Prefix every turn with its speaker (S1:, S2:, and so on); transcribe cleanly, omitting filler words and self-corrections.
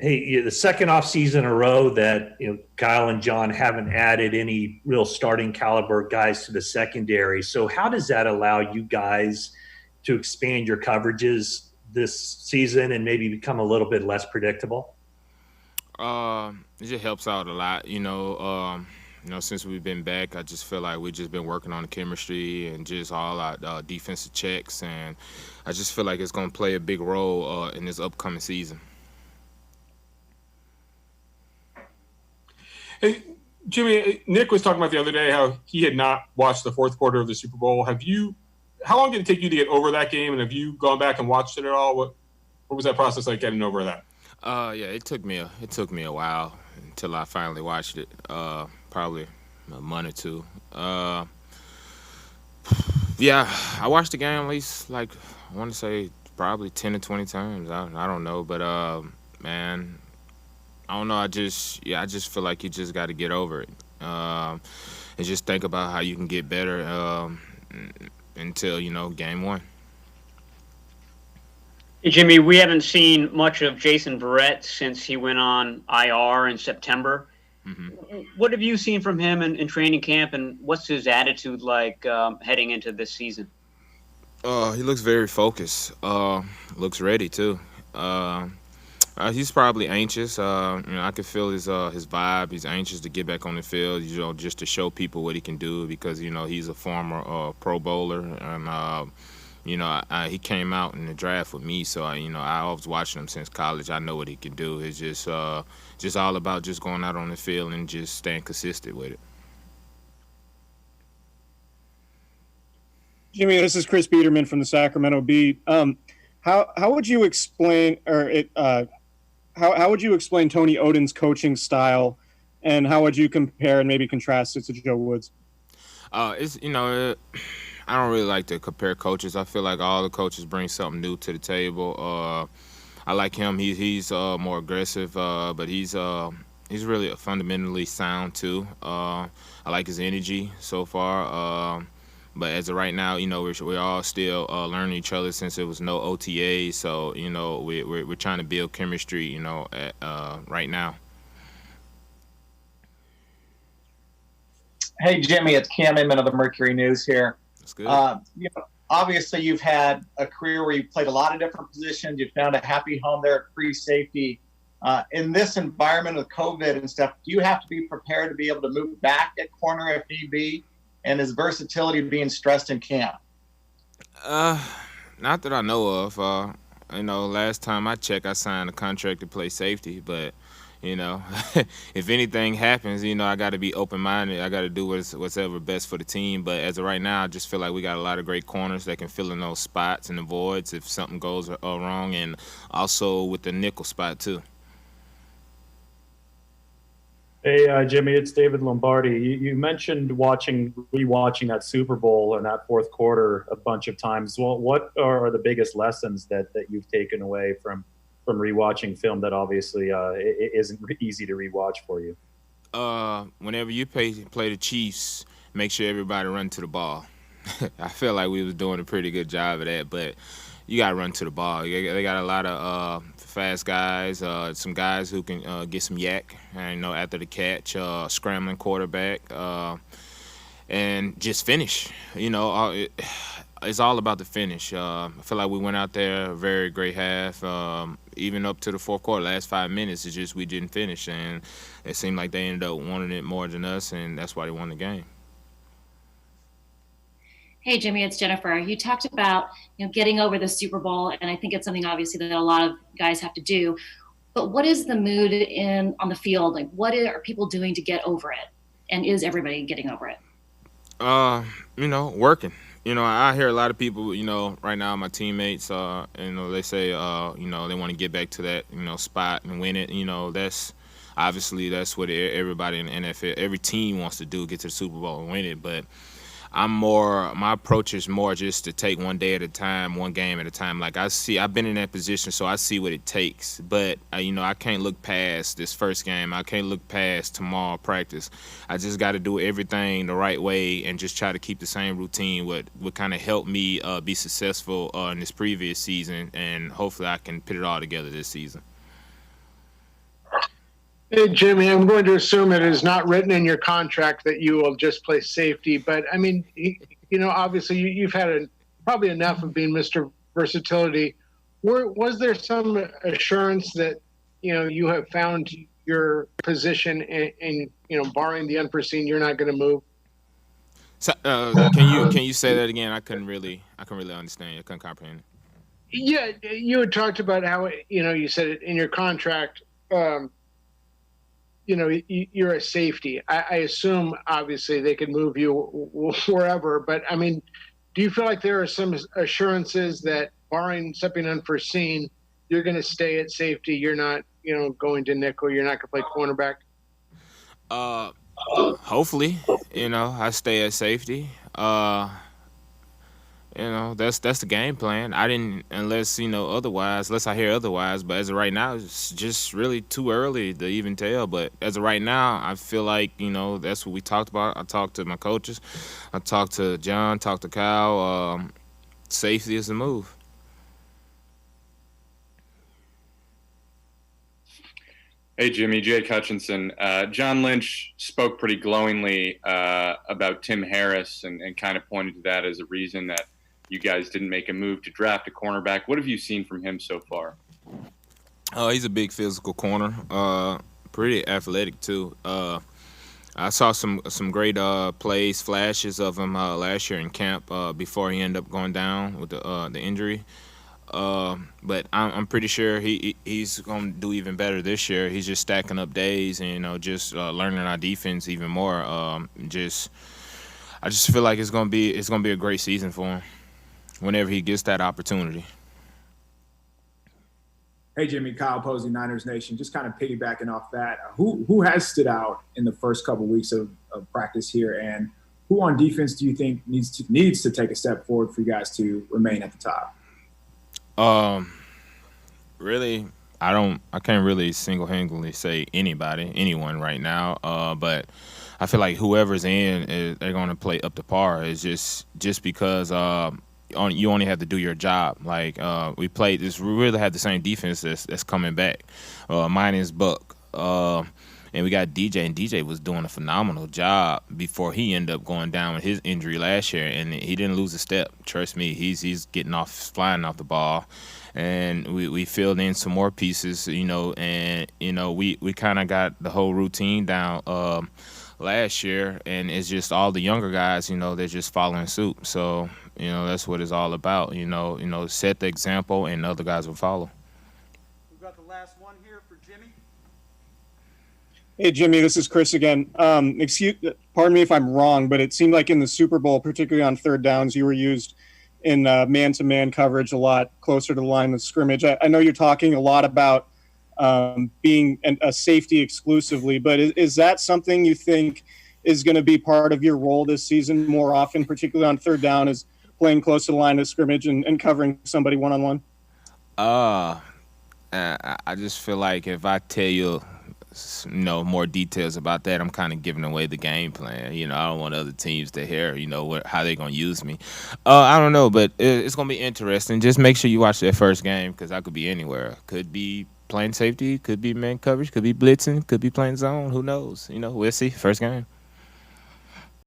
S1: Hey, the second off season in a row that Kyle and John haven't added any real starting caliber guys to the secondary. So how does that allow you guys to expand your coverages this season and maybe become a little bit less predictable?
S2: It just helps out a lot. Since we've been back, I just feel like we've just been working on the chemistry and just all our defensive checks, and I just feel like it's going to play a big role in this upcoming season.
S3: Hey, Jimmie, Nick was talking about the other day how he had not watched the fourth quarter of the Super Bowl. Have you? How long did it take you to get over that game? And have you gone back and watched it at all? What was that process like getting over that?
S2: Yeah, it took me a while until I finally watched it. Probably a month or two. Yeah, I watched the game at least like I want to say probably 10 to 20 times. I don't know, but man, I don't know. I just feel like you just got to get over it, and just think about how you can get better until game one.
S4: Hey, Jimmie, we haven't seen much of Jason Verrett since he went on IR in September.
S2: hmm
S4: What have you seen from him in training camp, and what's his attitude like heading into this season?
S2: He looks very focused. Looks ready too. Uh, he's probably anxious. I can feel his vibe. He's anxious to get back on the field. Just to show people what he can do because he's a former Pro Bowler and he came out in the draft with me. So I was watching him since college. I know what he can do. It's just all about just going out on the field and just staying consistent with it.
S5: Jimmie, this is Chris Biederman from the Sacramento Bee. How would you explain how would you explain Tony Oden's coaching style, and how would you compare and maybe contrast it to Joe Woods?
S2: It's I don't really like to compare coaches. I feel like all the coaches bring something new to the table. I like him. He's more aggressive, but he's really fundamentally sound too. I like his energy so far. But as of right now, we're all still learning each other since there was no OTA. So we're trying to build chemistry. Right now.
S6: Hey, Jimmie, it's Cam Inman of the Mercury News here.
S2: That's good.
S6: Obviously, you've had a career where you've played a lot of different positions. You've found a happy home there at free safety. In this environment of COVID and stuff, do you have to be prepared to be able to move back at corner if need be? And is versatility being stressed in camp?
S2: Uh, Not that I know of. Last time I checked, I signed a contract to play safety, but you know, if anything happens, I got to be open minded. I got to do what's ever best for the team. But as of right now, I just feel like we got a lot of great corners that can fill in those spots and the voids if something goes wrong, and also with the nickel spot too.
S7: Hey, Jimmie, it's David Lombardi. You mentioned rewatching that Super Bowl and that fourth quarter a bunch of times. Well, what are the biggest lessons that you've taken away from rewatching film that obviously isn't easy to rewatch for you?
S2: Whenever you play the Chiefs, make sure everybody run to the ball. I feel like we was doing a pretty good job of that, but you got to run to the ball. They got a lot of fast guys, some guys who can get some yak, after the catch, scrambling quarterback, and just finish. It's all about the finish. I feel like we went out there a very great half, even up to the fourth quarter. Last 5 minutes, it's just we didn't finish, and it seemed like they ended up wanting it more than us, and that's why they won the game.
S8: Hey, Jimmie, it's Jennifer. You talked about getting over the Super Bowl, and I think it's something obviously that a lot of guys have to do. But what is the mood on the field? Like, what are people doing to get over it? And is everybody getting over it?
S2: Working. I hear a lot of people, right now, my teammates, they say, they want to get back to that, spot and win it. That's what everybody in the NFL, every team wants to do, get to the Super Bowl and win it. But my approach is more just to take one day at a time, one game at a time. Like I've been in that position, so I see what it takes. But, I can't look past this first game. I can't look past tomorrow practice. I just got to do everything the right way and just try to keep the same routine, what kind of helped me be successful in this previous season. And hopefully I can put it all together this season.
S9: Hey, Jimmy, I'm going to assume it is not written in your contract that you will just play safety, but I mean, obviously you've had probably enough of being Mr. Versatility. Was there some assurance that, you have found your position and barring the unforeseen, you're not going to move?
S2: So, can you say that again? I couldn't really understand. I couldn't comprehend.
S9: Yeah, you had talked about how, you said it in your contract, you're a safety. I assume, obviously, they could move you wherever. But, I mean, do you feel like there are some assurances that, barring something unforeseen, you're going to stay at safety? You're not, going to nickel. You're not going to play cornerback?
S2: Hopefully, I stay at safety. That's the game plan. I didn't, unless I hear otherwise. But as of right now, it's just really too early to even tell. But as of right now, I feel like that's what we talked about. I talked to my coaches, I talked to John, talked to Kyle. Safety is the move.
S10: Hey, Jimmy, Jake Hutchinson. John Lynch spoke pretty glowingly about Tim Harris and kind of pointed to that as a reason that you guys didn't make a move to draft a cornerback. What have you seen from him so far?
S2: He's a big physical corner, pretty athletic too. I saw some great plays, flashes of him last year in camp before he ended up going down with the injury. But I'm pretty sure he's going to do even better this year. He's just stacking up days and just learning our defense even more. I just feel like it's going to be a great season for him whenever he gets that opportunity.
S11: Hey, Jimmy, Kyle Posey, Niners Nation. Just kind of piggybacking off that, who has stood out in the first couple weeks of practice here, and who on defense do you think needs to take a step forward for you guys to remain at the top?
S2: Really, I can't really single-handedly say anyone right now. But I feel like whoever's in, they're going to play up to par. It's just because you only have to do your job. Like we really had the same defense that's coming back. Mine is Buck. And we got DJ, and DJ was doing a phenomenal job before he ended up going down with his injury last year, and he didn't lose a step. Trust me, he's flying off the ball, and we filled in some more pieces, and we kind of got the whole routine down last year, and it's just all the younger guys, they're just following suit. So that's what it's all about. Set the example, and other guys will follow.
S12: We've got the last one here for Jimmie.
S5: Hey, Jimmy, this is Chris again. Pardon me if I'm wrong, but it seemed like in the Super Bowl, particularly on third downs, you were used in man-to-man coverage a lot closer to the line of scrimmage. I know you're talking a lot about being a safety exclusively, but is that something you think is going to be part of your role this season more often, particularly on third down, is playing close to the line of scrimmage and covering somebody one-on-one?
S2: I just feel like if I tell you more details about that, I'm kind of giving away the game plan. I don't want other teams to hear, how they're going to use me. I don't know, but it's going to be interesting. Just make sure you watch that first game, because I could be anywhere. Could be playing safety, could be man coverage, could be blitzing, could be playing zone. Who knows? We'll see. First game.